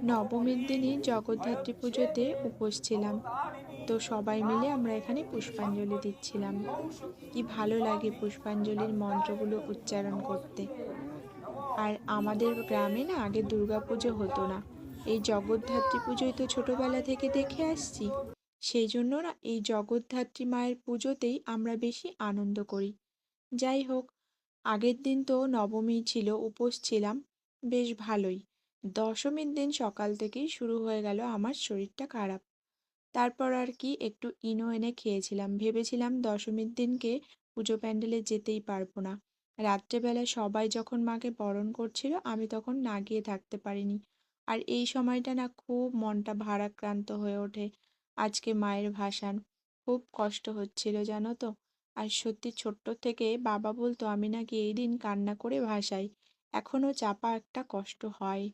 নবমীর দিনই জগদ্ধাত্রী পুজোতে উপোস ছিলাম। তো সবাই মিলে আমরা এখানে পুষ্পাঞ্জলি দিচ্ছিলাম। কি ভালো লাগে পুষ্পাঞ্জলির মন্ত্রগুলো উচ্চারণ করতে। আর আমাদের গ্রামে না আগে দুর্গাপুজো হতো না। এই জগদ্ধাত্রী পুজোই তো ছোটবেলা থেকে দেখে আসছি। সেই জন্য না এই জগদ্ধাত্রী মায়ের পুজোতেই আমরা বেশি আনন্দ করি। যাই হোক, আগের দিন তো নবমী ছিল, উপোস ছিলাম, বেশ ভালোই। দশমীর দিন সকাল থেকেই শুরু হয়ে গেল আমার শরীরটা খারাপ। তারপর আর কি একটু ইনো এনে খেয়েছিলাম, ভেবেছিলাম দশমীর দিনকে পুজো প্যান্ডেলে যেতেই পারবো না। রাত্রেবেলা সবাই যখন মাকে বরণ করছিল আমি তখন না গিয়ে থাকতে পারিনি। আর এই সময়টা না খুব মনটা ভারাক্রান্ত হয়ে ওঠে। আজকে মায়ের ভাসান, খুব কষ্ট হচ্ছিল জানো তো। আর সত্যি ছোট্ট থেকে বাবা বলতো আমি নাকি এই দিন কান্না করে ভাসাই। এখনো চাপা একটা কষ্ট হয়।